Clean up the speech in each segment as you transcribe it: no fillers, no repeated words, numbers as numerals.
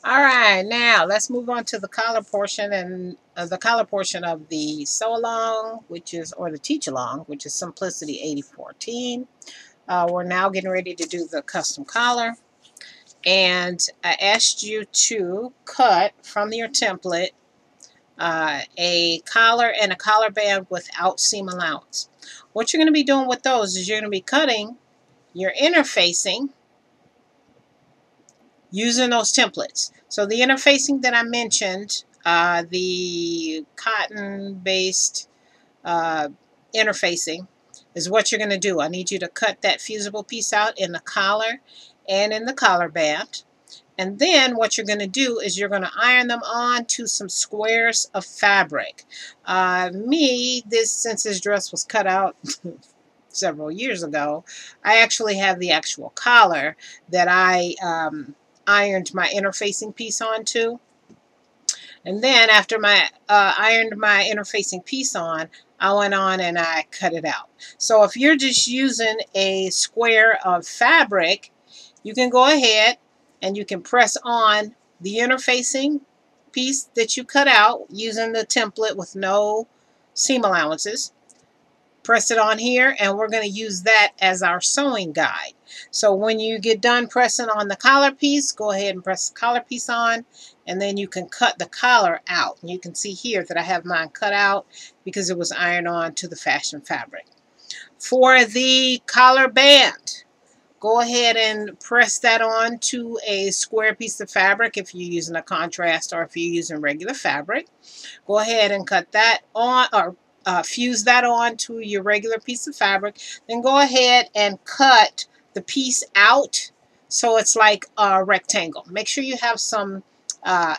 All right, now let's move on to the collar portion and the collar portion of the sew along, which is, or the teach along, which is Simplicity 8014. We're now getting ready to do the custom collar, and I asked you to cut from your template a collar and a collar band without seam allowance. What you're going to be doing with those is you're going to be cutting your interfacing using those templates. So the interfacing that I mentioned, the cotton-based interfacing, is what you're going to do. I need you to cut that fusible piece out in the collar and in the collar band. And then what you're going to do is you're going to iron them on to some squares of fabric. Since this dress was cut out several years ago, I actually have the actual collar that I ironed my interfacing piece onto. And then after my ironed my interfacing piece on, I went on and I cut it out. So if you're just using a square of fabric, you can go ahead and you can press on the interfacing piece that you cut out using the template with no seam allowances. Press it on here, and we're going to use that as our sewing guide. So when you get done pressing on the collar piece, go ahead and press the collar piece on, and then you can cut the collar out. And you can see here that I have mine cut out because it was ironed on to the fashion fabric. For the collar band, go ahead and press that on to a square piece of fabric if you're using a contrast or if you're using regular fabric. Go ahead and cut that on, or fuse that on to your regular piece of fabric. Then go ahead and cut the piece out so it's like a rectangle. Make sure you have some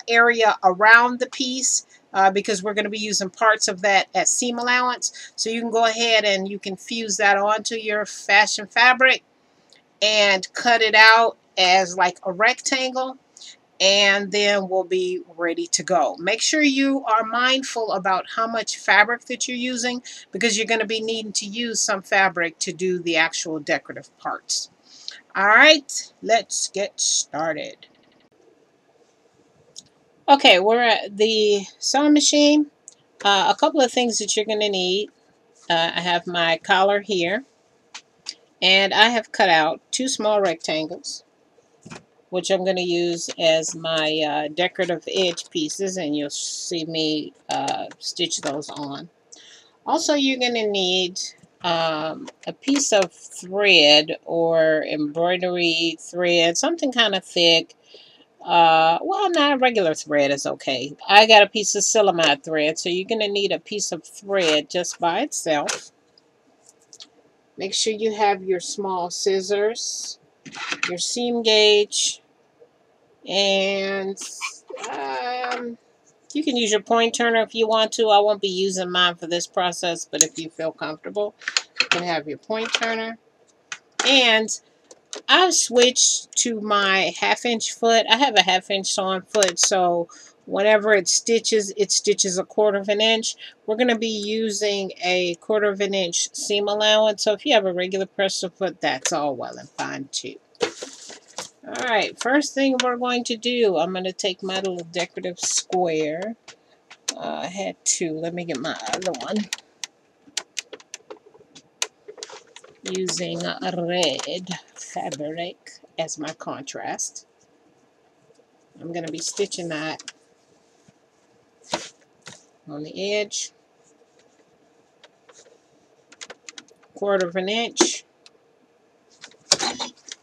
area around the piece because we're going to be using parts of that as seam allowance. So you can go ahead and you can fuse that onto your fashion fabric and cut it out as like a rectangle, and then we'll be ready to go. Make sure you are mindful about how much fabric that you're using because you're going to be needing to use some fabric to do the actual decorative parts. All right, let's get started. Okay, we're at the sewing machine. A couple of things that you're going to need. I have my collar here, and I have cut out two small rectangles, which I'm going to use as my decorative edge pieces, and you'll see me stitch those on. Also, you're going to need a piece of thread or embroidery thread, something kind of thick. Well, not regular thread is okay. I got a piece of ceramide thread, so you're going to need a piece of thread just by itself. Make sure you have your small scissors, your seam gauge, and you can use your point turner if you want to. I won't be using mine for this process, but if you feel comfortable, you can have your point turner. And I've switched to my 1/2-inch foot. I have a 1/2-inch sewing foot, so whenever it stitches 1/4 of an inch. We're going to be using a 1/4 of an inch seam allowance, so if you have a regular presser foot, that's all well and fine too. Alright, first thing we're going to do, I'm going to take my little decorative square. I had two. Let me get my other one. Using red fabric as my contrast. I'm going to be stitching that on the edge. 1/4 of an inch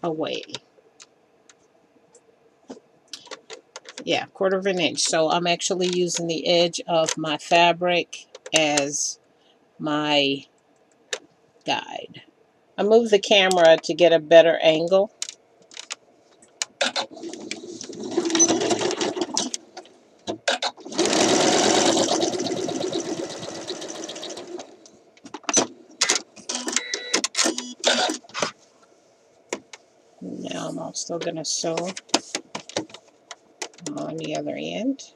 away. Yeah, 1/4 of an inch. So I'm actually using the edge of my fabric as my guide. I moved the camera to get a better angle. Now I'm also going to sew on the other end.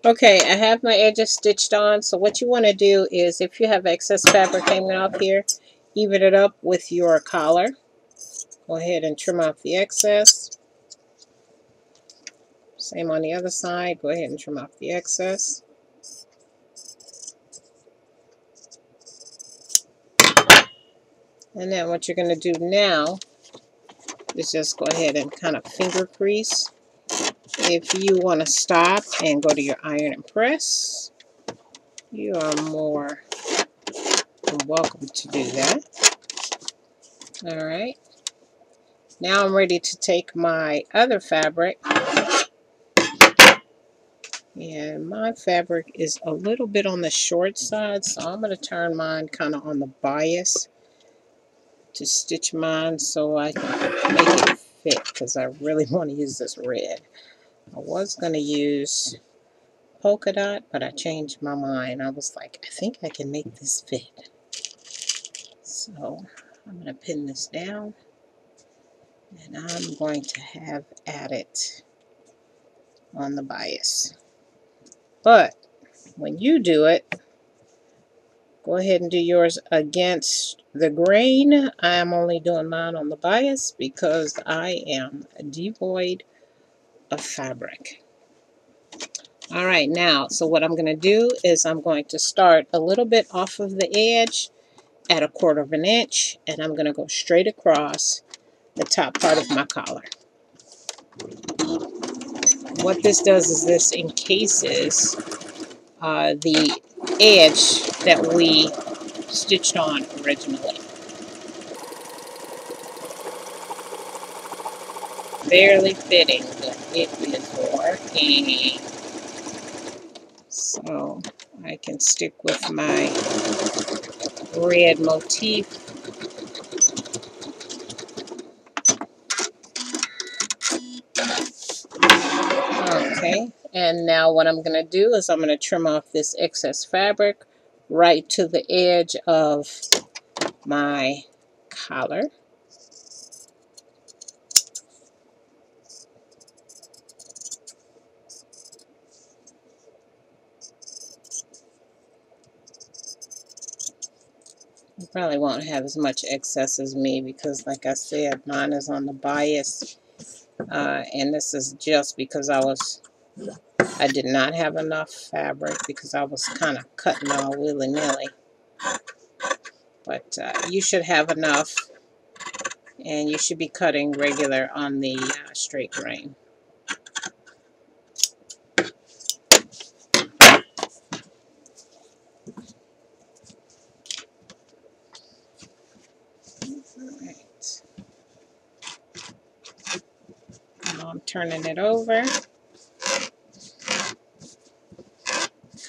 Okay, I have my edges stitched on. So what you want to do is, if you have excess fabric hanging off here, even it up with your collar. Go ahead and trim off the excess. Same on the other side. Go ahead and trim off the excess. And then what you're going to do now is just go ahead and kind of finger crease. If you want to stop and go to your iron and press, you are more than welcome to do that. Alright. Now I'm ready to take my other fabric. And my fabric is a little bit on the short side, so I'm going to turn mine kind of on the bias to stitch mine so I can make it fit, because I really want to use this red. I was going to use polka dot, but I changed my mind. I was like, I think I can make this fit. So I'm going to pin this down, and I'm going to have at it on the bias. But when you do it, go ahead and do yours against the grain. I am only doing mine on the bias because I am devoid of fabric. Alright, now, so what I'm going to do is I'm going to start a little bit off of the edge at 1/4 inch, and I'm going to go straight across the top part of my collar. What this does is this encases the edge that we stitched on originally. Barely fitting, but it is working. So I can stick with my red motif. Okay, and now what I'm going to do is I'm going to trim off this excess fabric right to the edge of my collar. You probably won't have as much excess as me because, like I said, mine is on the bias, and this is just because I did not have enough fabric because I was kind of cutting all willy-nilly. But you should have enough, and you should be cutting regular on the straight grain. Alright. Now I'm turning it over,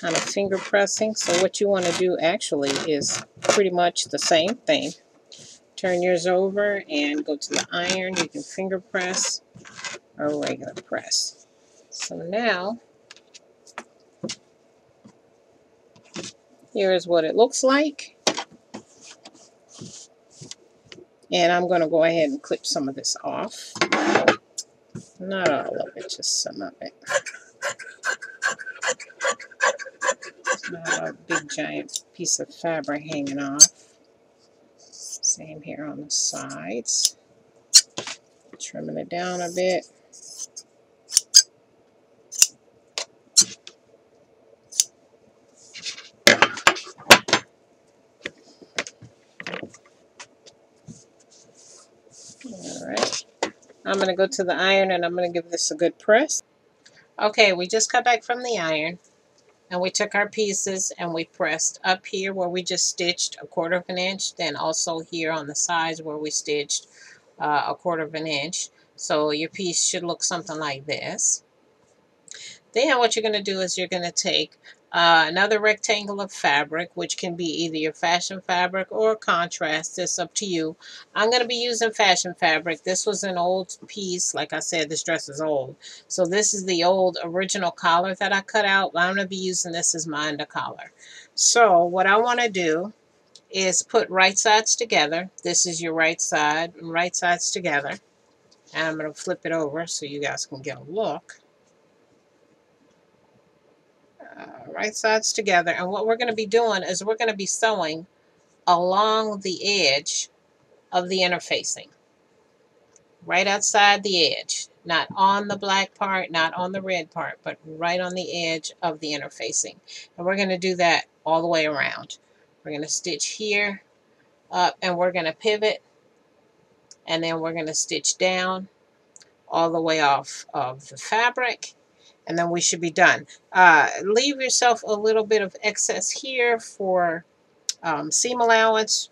kind of finger pressing. So what you want to do actually is pretty much the same thing. Turn yours over and go to the iron. You can finger press or regular press. So now, here is what it looks like. And I'm going to go ahead and clip some of this off. Not all of it, just some of it. It's not a big giant piece of fabric hanging off. Same here on the sides. Trimming it down a bit. Alright. I'm going to go to the iron and I'm going to give this a good press. Okay, we just got back from the iron. And we took our pieces and we pressed up here where we just stitched 1/4 inch. Then also here on the sides where we stitched 1/4 inch. So your piece should look something like this. Then what you're going to do is you're going to take another rectangle of fabric, which can be either your fashion fabric or contrast. It's up to you. I'm going to be using fashion fabric. This was an old piece. Like I said, this dress is old. So this is the old original collar that I cut out. I'm going to be using this as my under collar. So what I want to do is put right sides together. This is your right side, right sides together. And I'm going to flip it over so you guys can get a look. right sides together. And what we're going to be doing is we're going to be sewing along the edge of the interfacing, right outside the edge, not on the black part, not on the red part, but right on the edge of the interfacing. And we're going to do that all the way around. We're going to stitch here up, and we're going to pivot, and then we're going to stitch down all the way off of the fabric, and then we should be done. Leave yourself a little bit of excess here for seam allowance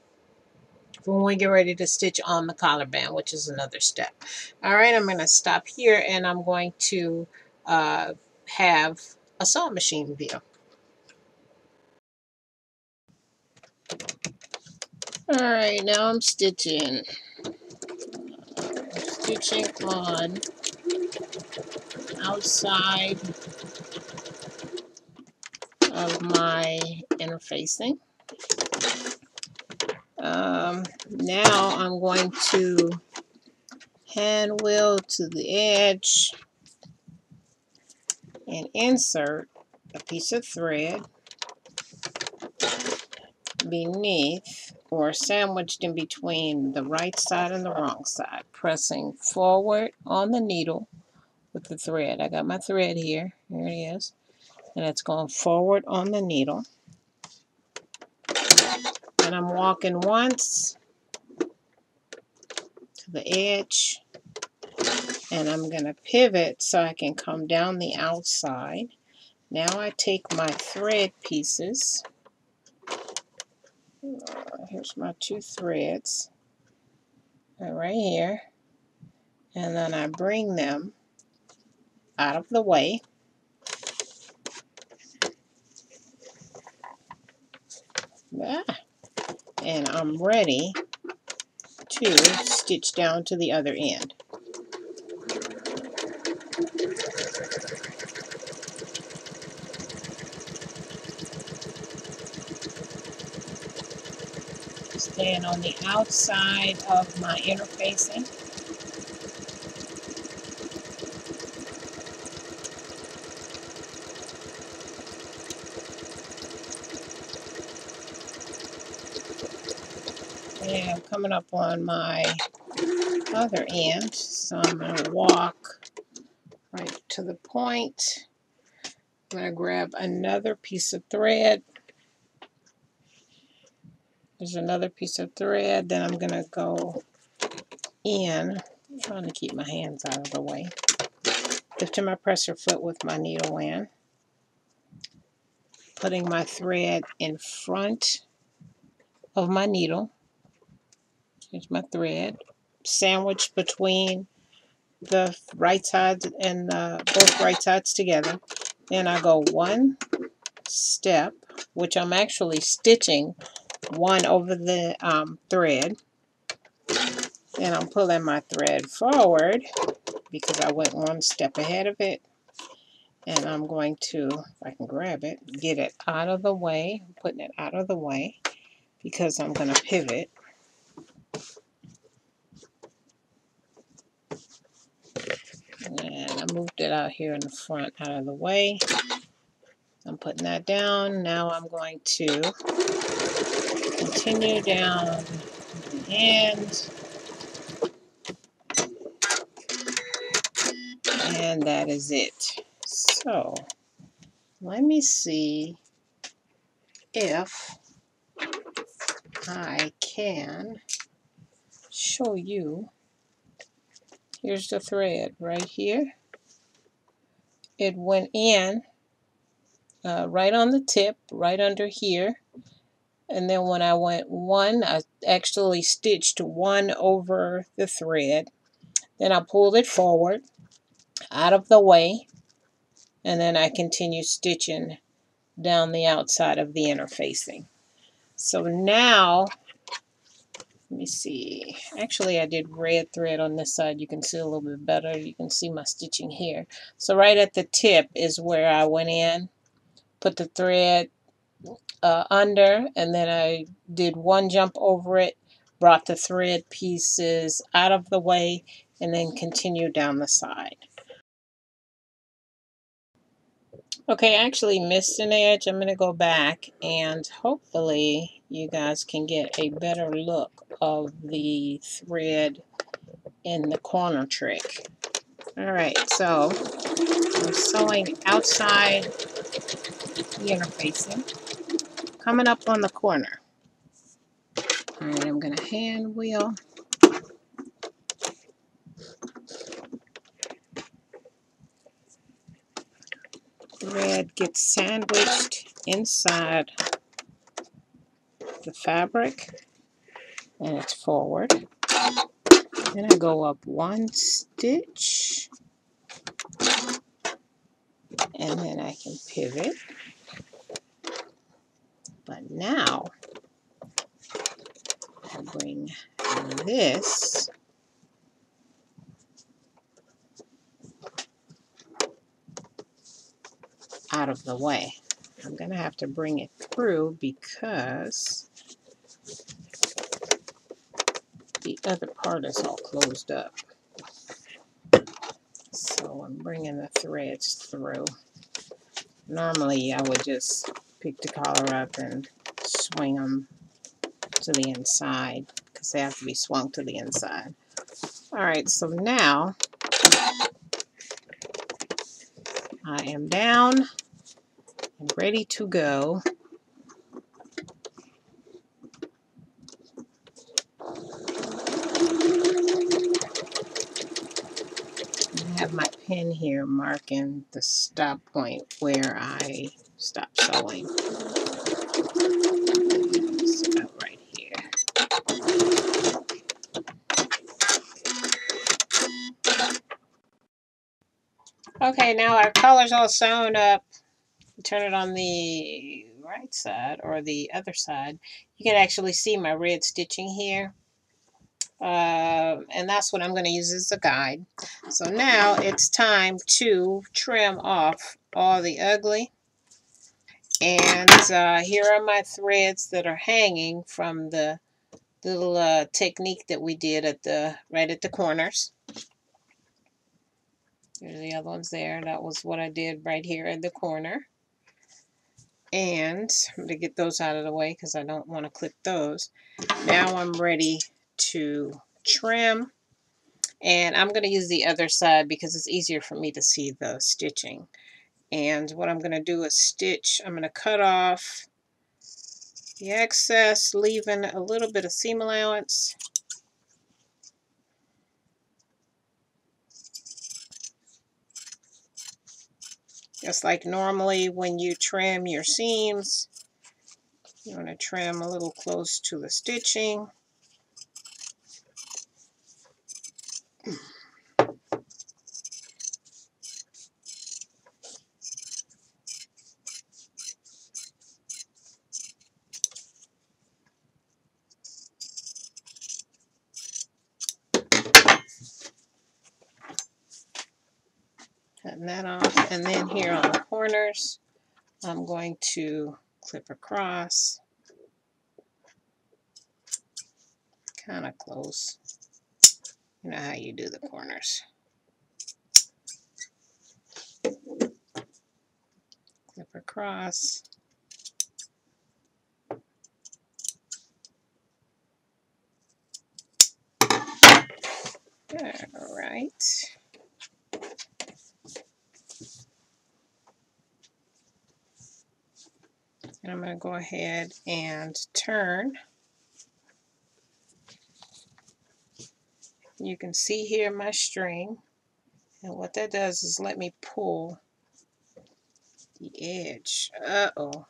when we get ready to stitch on the collar band, which is another step. All right, I'm going to stop here, and I'm going to have a sewing machine view. All right, now I'm stitching. Stitching on outside of my interfacing. Now I'm going to hand wheel to the edge and insert a piece of thread beneath or sandwiched in between the right side and the wrong side, pressing forward on the needle with the thread. I got my thread here. Here it is. And it's going forward on the needle. And I'm walking once to the edge, and I'm going to pivot so I can come down the outside. Now I take my thread pieces. Here's my two threads right here, and then I bring them out of the way. And I'm ready to stitch down to the other end. Staying on the outside of my interfacing. And I'm coming up on my other end, so I'm going to walk right to the point. I'm going to grab another piece of thread. There's another piece of thread. Then I'm going to go in. I'm trying to keep my hands out of the way. Lifting my presser foot with my needle in. Putting my thread in front of my needle. Here's my thread. Sandwiched between the right sides and both right sides together. Then I go one step, which I'm actually stitching one over the thread. And I'm pulling my thread forward because I went one step ahead of it. And I'm going to, if I can grab it, get it out of the way. I'm putting it out of the way because I'm going to pivot. And I moved it out here in the front out of the way. I'm putting that down. Now I'm going to continue down the end. And that is it. So let me see if I can show you. Here's the thread right here. It went in right on the tip, right under here. And then when I went one, I actually stitched one over the thread. Then I pulled it forward, out of the way, and then I continue stitching down the outside of the interfacing. So now, let me see. Actually, I did red thread on this side. You can see a little bit better. You can see my stitching here. So right at the tip is where I went in, put the thread under, and then I did one jump over it, brought the thread pieces out of the way, and then continued down the side. Okay, I actually missed an edge. I'm going to go back and hopefully you guys can get a better look of the thread in the corner trick. Alright, so I'm sewing outside the interfacing, coming up on the corner. Alright, I'm going to hand wheel. Thread gets sandwiched inside the fabric and it's forward. Then I go up one stitch and then I can pivot. But now I bring this out of the way. I'm going to have to bring it through because the other part is all closed up. So I'm bringing the threads through. Normally I would just pick the collar up and swing them to the inside because they have to be swung to the inside. Alright, so now I am down and ready to go. I have my pen here marking the stop point where I stop sewing. It's about right here. Okay, now our collar's all sewn up. Turn it on the right side or the other side. You can actually see my red stitching here. And that's what I'm going to use as a guide. So now it's time to trim off all the ugly. And here are my threads that are hanging from the little technique that we did at right at the corners. There's the other ones there. That was what I did right here at the corner. And I'm going to get those out of the way because I don't want to clip those. Now I'm ready to trim. And I'm going to use the other side because it's easier for me to see the stitching. And what I'm going to do is stitch. I'm going to cut off the excess, leaving a little bit of seam allowance. Just like normally when you trim your seams, you want to trim a little close to the stitching. Cutting that off. And then here on the corners, I'm going to clip across. Kind of close. You know how you do the corners. Clip across. All right. And I'm going to go ahead and turn. You can see here my string. And what that does is let me pull the edge. Uh-oh.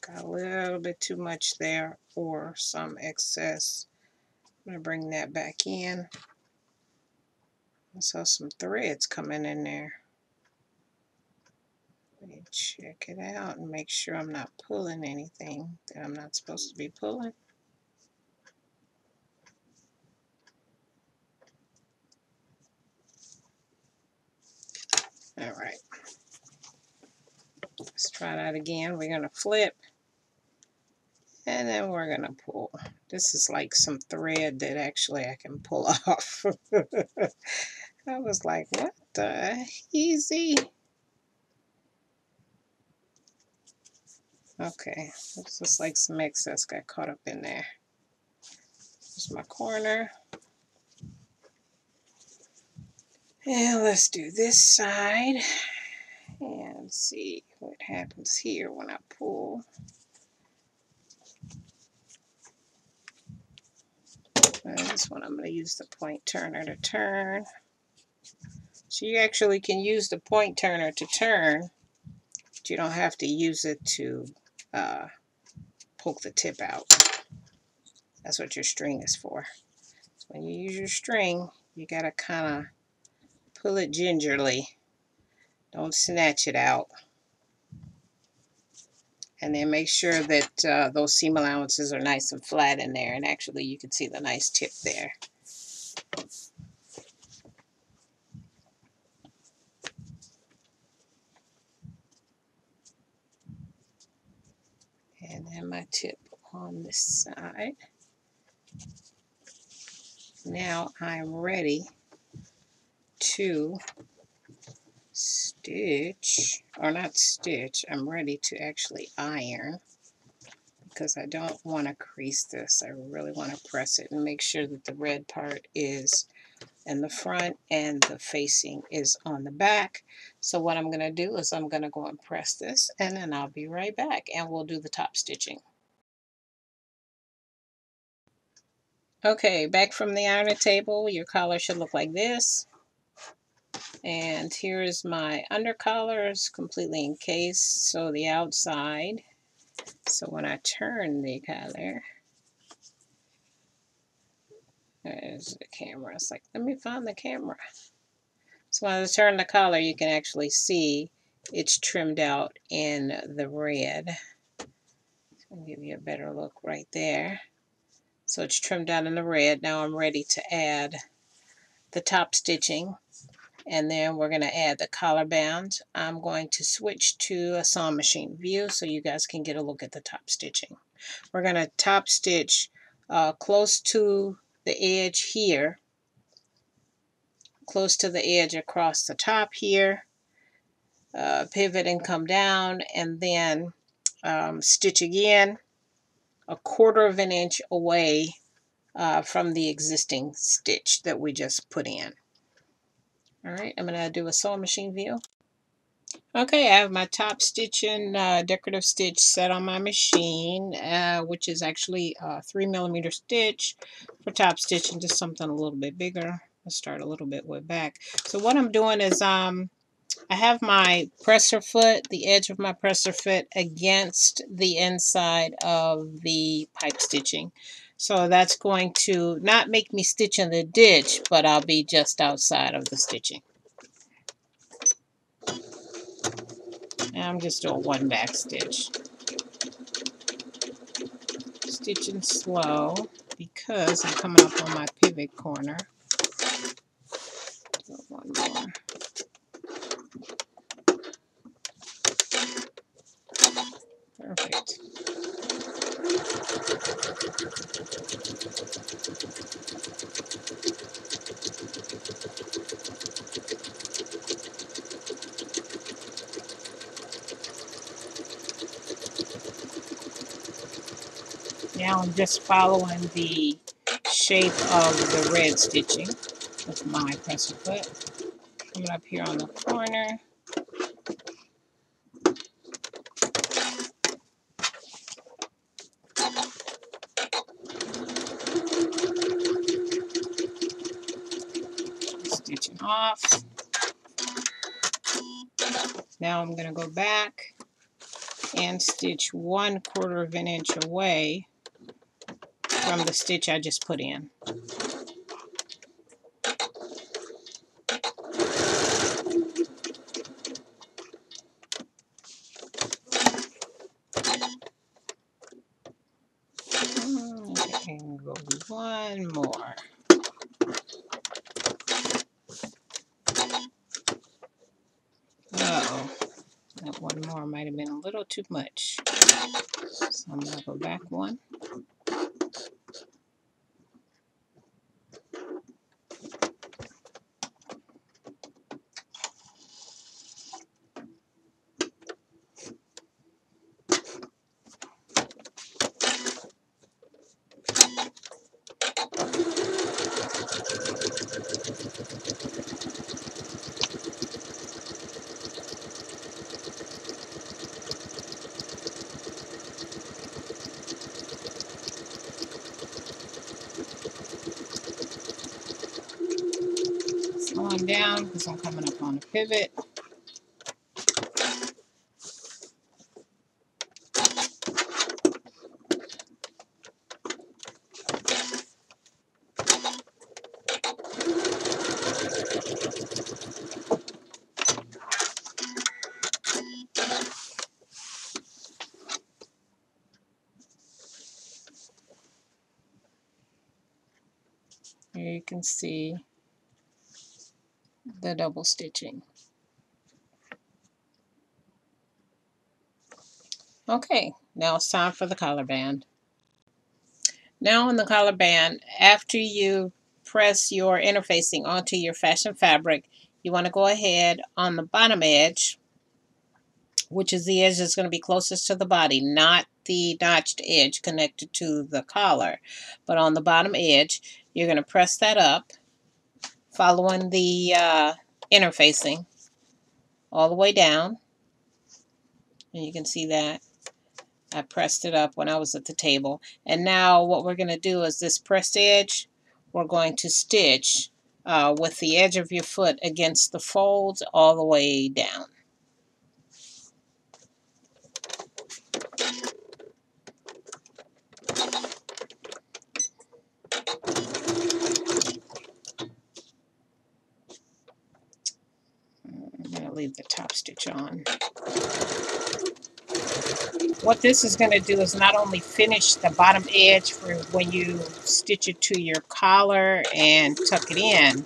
Got a little bit too much there or some excess. I'm going to bring that back in. I saw some threads coming in there. Let me check it out and make sure I'm not pulling anything that I'm not supposed to be pulling. All right. Let's try that again. We're going to flip. And then we're going to pull. This is like some thread that actually I can pull off. I was like, what the easy? Okay, looks just like some excess got caught up in there. Here's my corner. And let's do this side and see what happens here when I pull. And this one I'm going to use the point turner to turn. So you actually can use the point turner to turn, but you don't have to use it to poke the tip out. That's what your string is for. So when you use your string, you got to kind of pull it gingerly. Don't snatch it out. And then make sure that those seam allowances are nice and flat in there. And actually you can see the nice tip there. And then my tip on this side. Now I'm ready to stitch, or not stitch, I'm ready to actually iron, because I don't want to crease this. I really want to press it and make sure that the red part is in the front and the facing is on the back. So what I'm going to do is I'm going to go and press this, and then I'll be right back and we'll do the top stitching. Okay, back from the ironing table. Your collar should look like this. And here's my under collars, completely encased, so the outside. So when I turn the collar, there's the camera. It's like, let me find the camera. So when I turn the collar, you can actually see it's trimmed out in the red. I'll give you a better look right there. So it's trimmed out in the red. Now I'm ready to add the top stitching. And then we're going to add the collar band. I'm going to switch to a sewing machine view so you guys can get a look at the top stitching. We're going to top stitch close to the edge here, close to the edge across the top here, pivot and come down, and then stitch again 1/4 of an inch away from the existing stitch that we just put in. All right, I'm going to do a sewing machine view. Okay, I have my top stitching decorative stitch set on my machine, which is actually a 3mm stitch for top stitching, just something a little bit bigger. Let's start a little bit way back. So what I'm doing is I have my presser foot, the edge of my presser foot against the inside of the pipe stitching. So that's going to not make me stitch in the ditch, but I'll be just outside of the stitching. And I'm just doing one back stitch. Stitching slow because I'm coming up on my pivot corner. So one more. Perfect. Now I'm just following the shape of the red stitching with my presser foot. Coming up here on the corner. Stitching off. Now I'm going to go back and stitch 1/4 of an inch away from the stitch I just put in. And go one more. Uh-oh, that one more might have been a little too much. So I'm going to go back one. one down because I'm coming up on a pivot. Here you can see the double stitching. Okay, now it's time for the collar band. Now on the collar band, after you press your interfacing onto your fashion fabric, you want to go ahead on the bottom edge, which is the edge that's going to be closest to the body, not the notched edge connected to the collar, but on the bottom edge, you're going to press that up, following the interfacing all the way down, and you can see that I pressed it up when I was at the table. And now what we're going to do is this pressed edge, we're going to stitch with the edge of your foot against the folds all the way down. I'm going to leave the top stitch on. What this is going to do is not only finish the bottom edge for when you stitch it to your collar and tuck it in,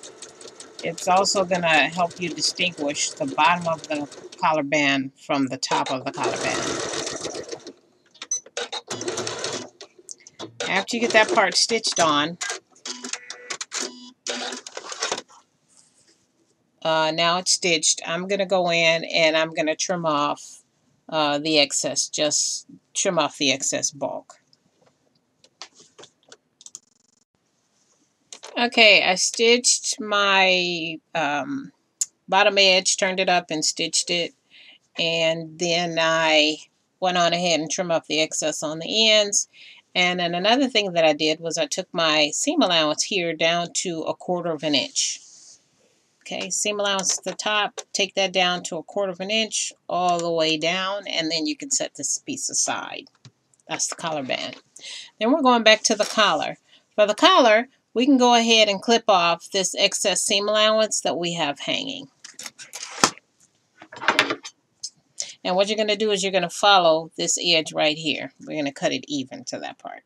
it's also going to help you distinguish the bottom of the collar band from the top of the collar band. After you get that part stitched on, now it's stitched, I'm going to go in and I'm going to trim off the excess, just trim off the excess bulk. Okay, I stitched my bottom edge, turned it up and stitched it, and then I went on ahead and trimmed off the excess on the ends. And then another thing that I did was I took my seam allowance here down to 1/4 of an inch. Okay, seam allowance at the top, take that down to 1/4 of an inch all the way down, and then you can set this piece aside. That's the collar band. Then we're going back to the collar. For the collar, we can go ahead and clip off this excess seam allowance that we have hanging. And what you're going to do is you're going to follow this edge right here. We're going to cut it even to that part.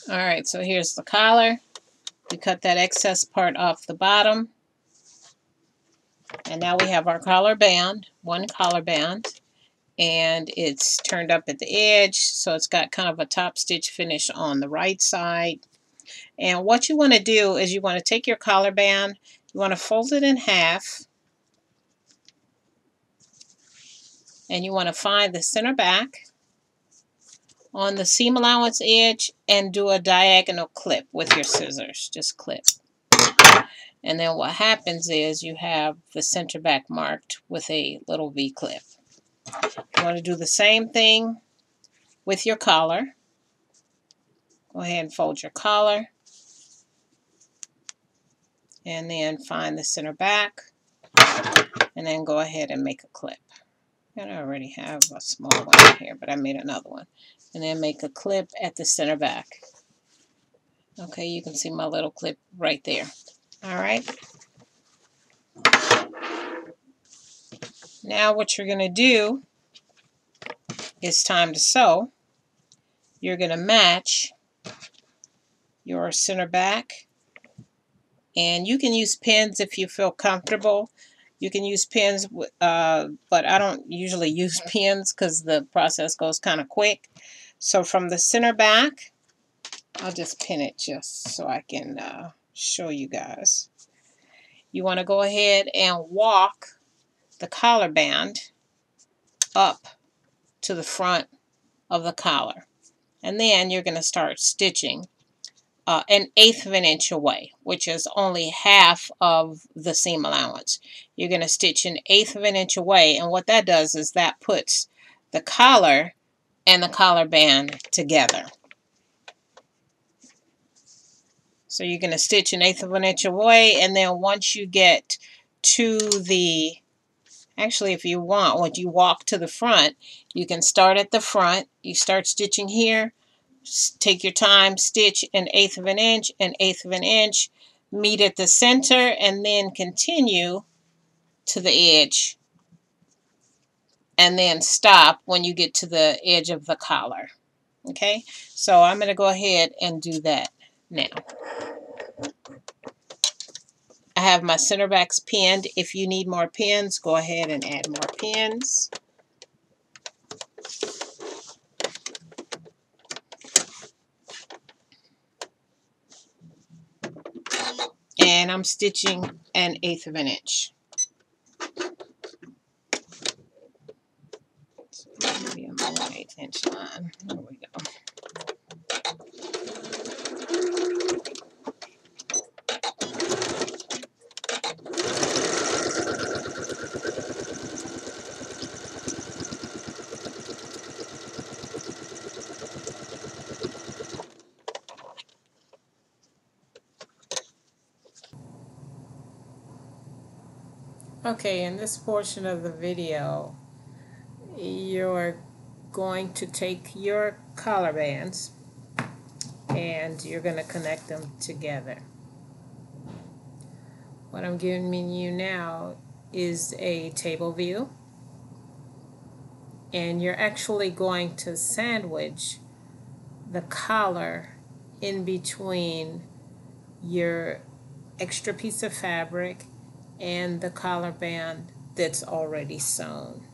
Alright, so here's the collar. We cut that excess part off the bottom. And now we have our collar band, one collar band. And it's turned up at the edge, so it's got kind of a top stitch finish on the right side. And what you want to do is you want to take your collar band, you want to fold it in half, and you want to find the center back on the seam allowance edge and do a diagonal clip with your scissors. Just clip. And then what happens is you have the center back marked with a little V clip. You want to do the same thing with your collar. Go ahead and fold your collar. And then find the center back. And then go ahead and make a clip. And I already have a small one here, but I made another one. And then make a clip at the center back. Okay, you can see my little clip right there. Alright. Now what you're going to do, it's time to sew. You're going to match your center back. And you can use pins if you feel comfortable. You can use pins, but I don't usually use pins because the process goes kind of quick. So from the center back, I'll just pin it just so I can show you guys. You want to go ahead and walk the collar band up to the front of the collar. And then you're going to start stitching 1/8 of an inch away, which is only half of the seam allowance. You're going to stitch 1/8 of an inch away, and what that does is that puts the collar and the collar band together. So you're going to stitch 1/8 of an inch away, and then once you get to the, actually if you want, when you walk to the front, you can start at the front. You start stitching here, take your time, stitch 1/8 of an inch, 1/8 of an inch, meet at the center, and then continue to the edge, and then stop when you get to the edge of the collar. Okay, so I'm going to go ahead and do that now. I have my center backs pinned. If you need more pins, go ahead and add more pins. And I'm stitching 1/8 of an inch. So maybe I'm on 1/8 inch line. There we go. Okay, in this portion of the video, you're going to take your collar bands and you're going to connect them together. What I'm giving you now is a table view, and you're actually going to sandwich the collar in between your extra piece of fabric and the collar band that's already sewn.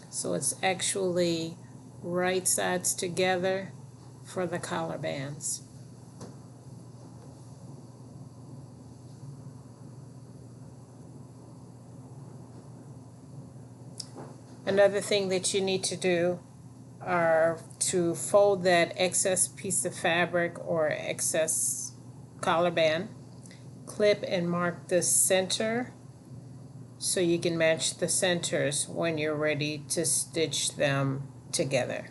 So it's actually right sides together for the collar bands. Another thing that you need to do are to fold that excess piece of fabric or excess collar band, clip and mark the center so you can match the centers when you're ready to stitch them together.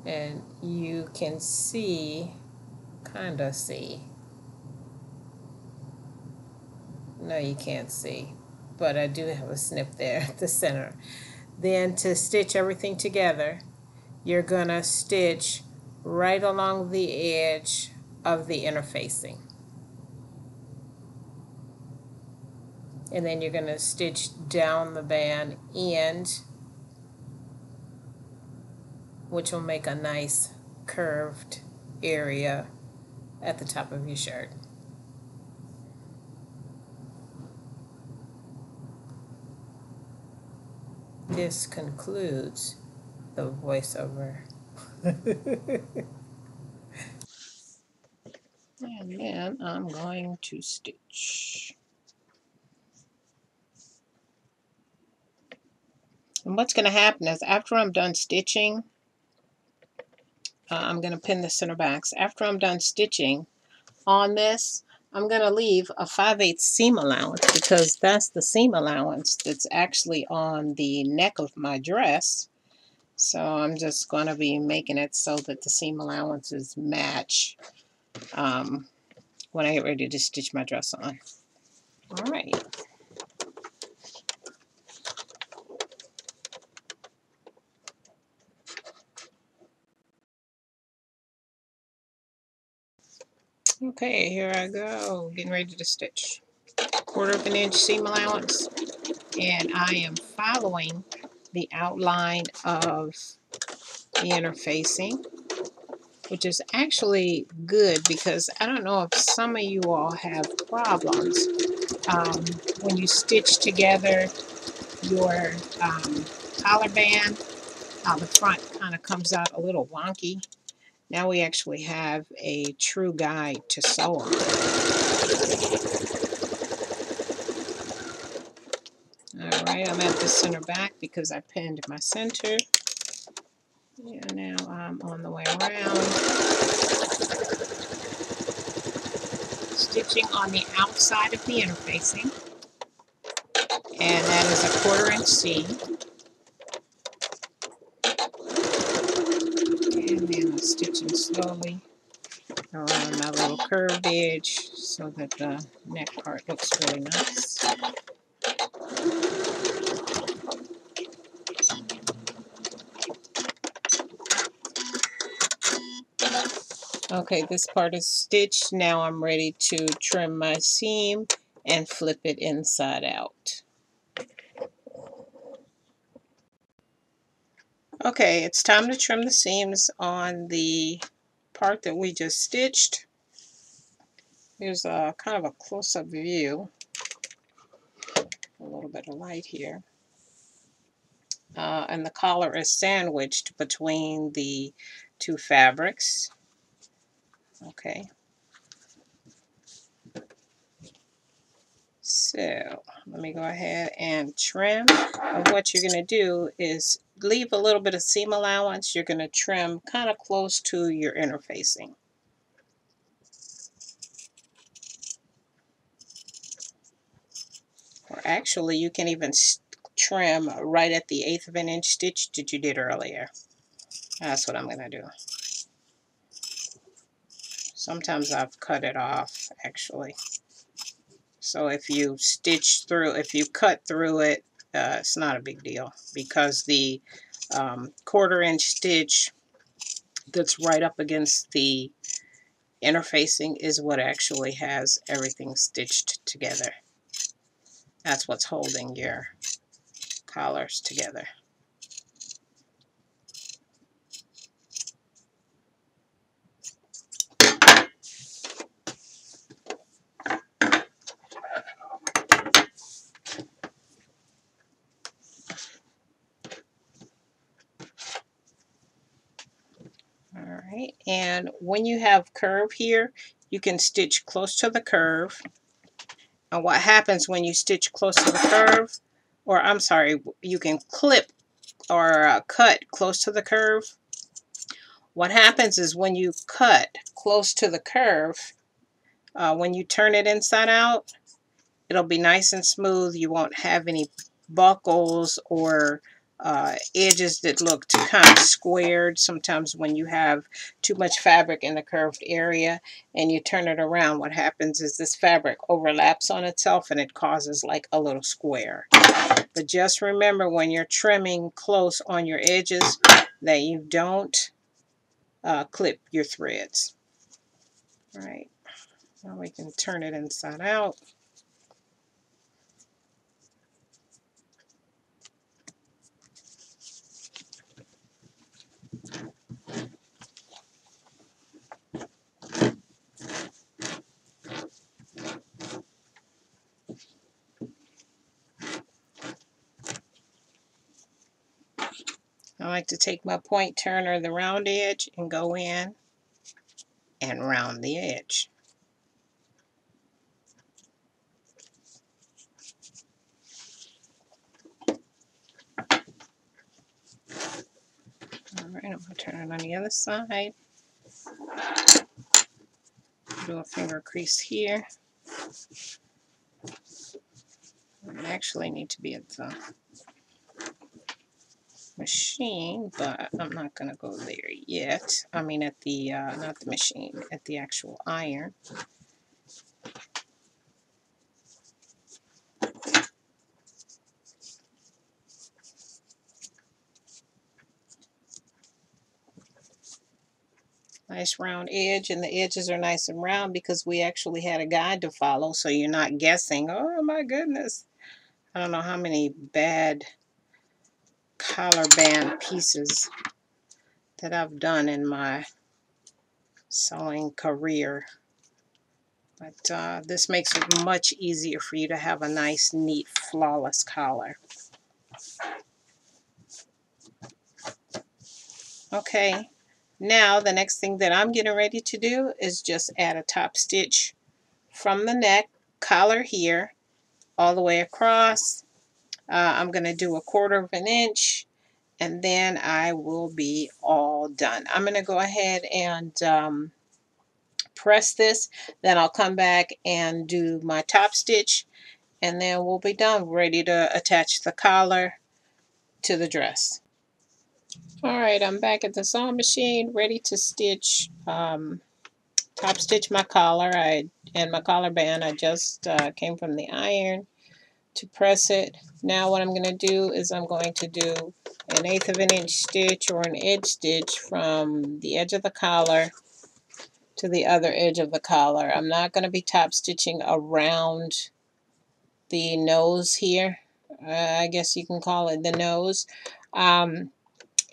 And you can see, kind of see, no you can't see, but I do have a snip there at the center. Then to stitch everything together, you're gonna stitch right along the edge of the interfacing. And then you're gonna stitch down the band end, which will make a nice curved area at the top of your shirt. This concludes the voiceover. And then I'm going to stitch. And what's going to happen is after I'm done stitching, I'm going to pin the center backs. After I'm done stitching on this, I'm going to leave a 5/8 seam allowance because that's the seam allowance that's actually on the neck of my dress. So I'm just going to be making it so that the seam allowances match when I get ready to stitch my dress on. All right. Okay, here I go, getting ready to stitch. 1/4 of an inch seam allowance, and I am following the outline of the interfacing, which is actually good because I don't know if some of you all have problems when you stitch together your collar band, how the front kind of comes out a little wonky. Now we actually have a true guide to sew on. Alright, I'm at the center back because I pinned my center. And now I'm on the way around, stitching on the outside of the interfacing. And that is a 1/4 inch seam. And then I'm stitching slowly around my little curved edge so that the neck part looks really nice. Okay, this part is stitched. Now I'm ready to trim my seam and flip it inside out. Okay, it's time to trim the seams on the part that we just stitched. Here's a kind of a close-up view. A little bit of light here. And the collar is sandwiched between the two fabrics. Okay. So let me go ahead and trim. And what you're going to do is leave a little bit of seam allowance. You're going to trim kind of close to your interfacing. Or actually, you can even trim right at the 1/8 of an inch stitch that you did earlier. That's what I'm going to do. Sometimes I've cut it off, actually. So if you stitch through, if you cut through it, it's not a big deal because the 1/4 inch stitch that's right up against the interfacing is what actually has everything stitched together. That's what's holding your collars together. Alright, and when you have curve here, you can stitch close to the curve. And what happens when you stitch close to the curve, or I'm sorry, you can clip or cut close to the curve. What happens is when you cut close to the curve, when you turn it inside out, it'll be nice and smooth. You won't have any buckles or edges that look kind of squared. Sometimes when you have too much fabric in the curved area and you turn it around, what happens is this fabric overlaps on itself and it causes like a little square. But just remember when you're trimming close on your edges that you don't clip your threads. All right, now we can turn it inside out. I like to take my point turner, the round edge, and go in and round the edge. Alright, I'm going to turn it on the other side. Do a finger crease here. I actually need to be at the machine, but I'm not going to go there yet. I mean at the, not the machine, at the actual iron. Nice round edge, and the edges are nice and round because we actually had a guide to follow, so you're not guessing, oh my goodness. I don't know how many bad collar band pieces that I've done in my sewing career. But this makes it much easier for you to have a nice, neat, flawless collar. Okay, Now the next thing that I'm getting ready to do is just add a top stitch from the neck collar here all the way across. I'm going to do 1/4 of an inch, and then I will be all done. I'm going to go ahead and press this, then I'll come back and do my top stitch, and then we'll be done, ready to attach the collar to the dress. Alright, I'm back at the sewing machine, ready to stitch, top stitch my collar and my collar band. I just came from the iron to press it. Now what I'm going to do is I'm going to do 1/8 of an inch stitch or an edge stitch from the edge of the collar to the other edge of the collar. I'm not going to be top stitching around the nose here. I guess you can call it the nose.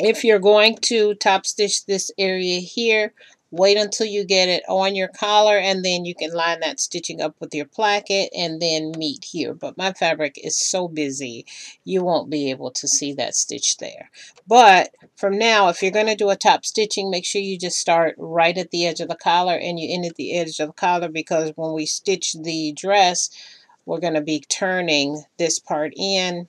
If you're going to top stitch this area here, wait until you get it on your collar, and then you can line that stitching up with your placket and then meet here. But my fabric is so busy, you won't be able to see that stitch there. But from now, if you're going to do a top stitching, make sure you just start right at the edge of the collar and you end at the edge of the collar, because when we stitch the dress, we're going to be turning this part in,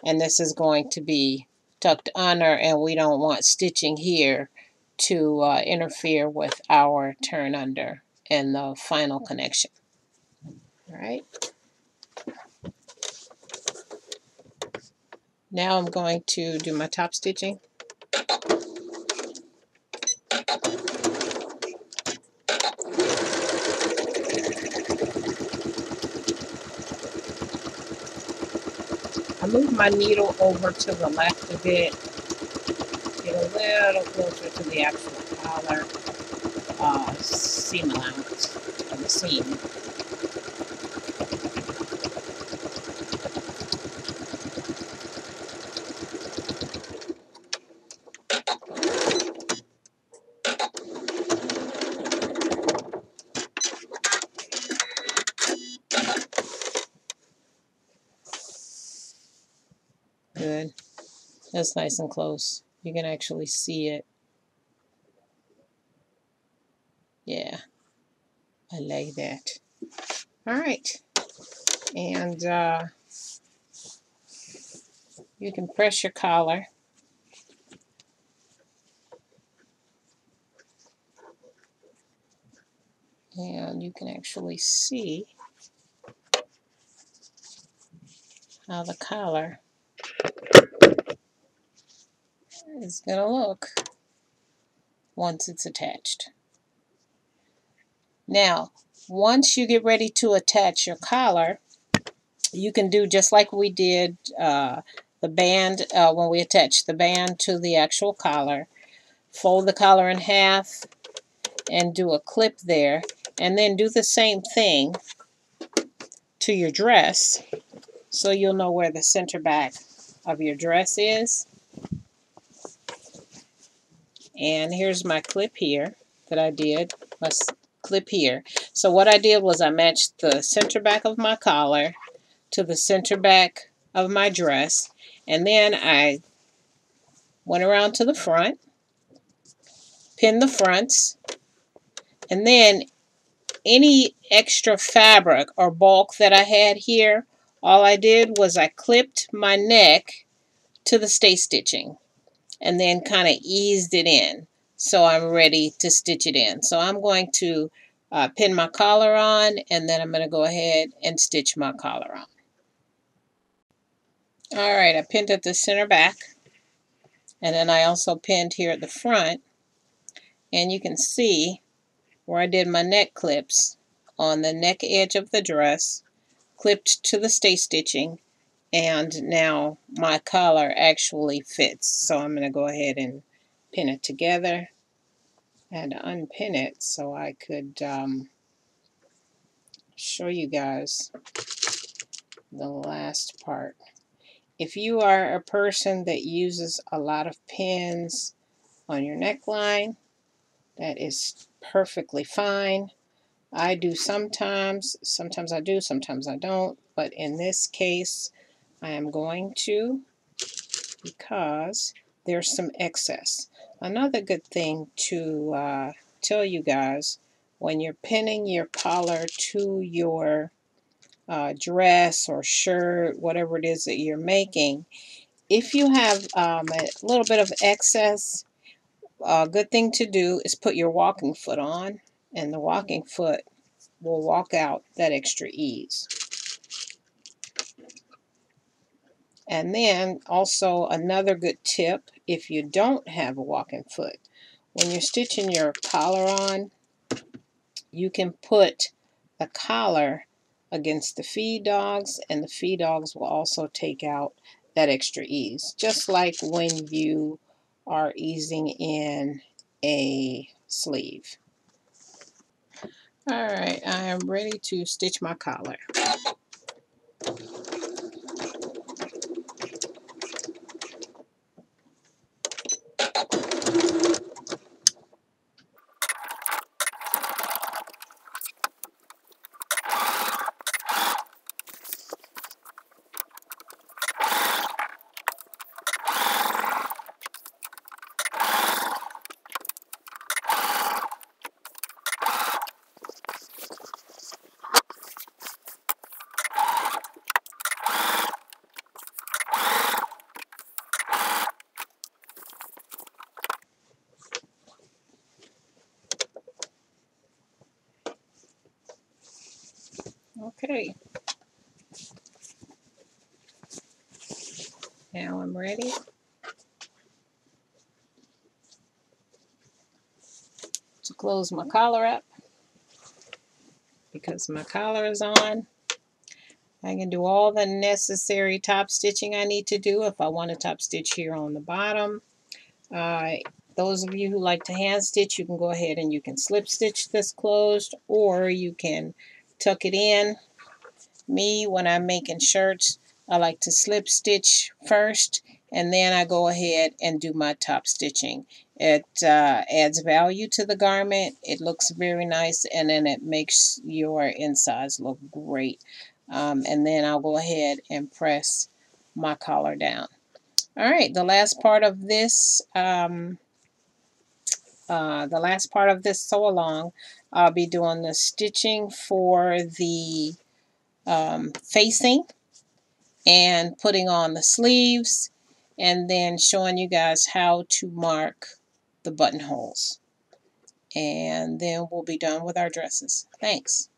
and this is going to be tucked under, and we don't want stitching here to interfere with our turn under and the final connection. All right. Now I'm going to do my top stitching. I move my needle over to the left a bit, get a little closer to the actual collar seam allowance of the seam. Good. That's nice and close. You can actually see it. Yeah, I like that. All right. And you can press your collar. And you can actually see how the collar is going to look once it's attached. Now, once you get ready to attach your collar, you can do just like we did the band when we attached the band to the actual collar. Fold the collar in half and do a clip there, and then do the same thing to your dress, so you'll know where the center back of your dress is. And here's my clip here that I did, my clip here. So what I did was I matched the center back of my collar to the center back of my dress, and then I went around to the front, pinned the fronts, and then any extra fabric or bulk that I had here, all I did was I clipped my neck to the stay stitching and then kind of eased it in, so I'm ready to stitch it in. So I'm going to pin my collar on, and then I'm going to go ahead and stitch my collar on. Alright, I pinned at the center back, and then I also pinned here at the front, and you can see where I did my neck clips on the neck edge of the dress, clipped to the stay stitching, and now my collar actually fits. So I'm going to go ahead and pin it together and unpin it so I could show you guys the last part. If you are a person that uses a lot of pins on your neckline, that is perfectly fine. I do sometimes I do, sometimes I don't, but in this case I am going to, because there's some excess. Another good thing to tell you guys, when you're pinning your collar to your dress or shirt, whatever it is that you're making, if you have a little bit of excess, a good thing to do is put your walking foot on, and the walking foot will walk out that extra ease. And then also another good tip, if you don't have a walking foot, when you're stitching your collar on, you can put the collar against the feed dogs, and the feed dogs will also take out that extra ease, just like when you are easing in a sleeve. All right, I am ready to stitch my collar. Okay, now I'm ready to close my collar up. Because my collar is on, I can do all the necessary top stitching I need to do. If I want to top stitch here on the bottom, uh, those of you who like to hand stitch, you can go ahead and you can slip stitch this closed, or you can tuck it in. Me, when I'm making shirts, I like to slip stitch first, and then I go ahead and do my top stitching. It adds value to the garment. It looks very nice, and then it makes your insides look great. And then I'll go ahead and press my collar down. All right, the last part of this, sew along, I'll be doing the stitching for the facing and putting on the sleeves, and then showing you guys how to mark the buttonholes. And then we'll be done with our dresses. Thanks.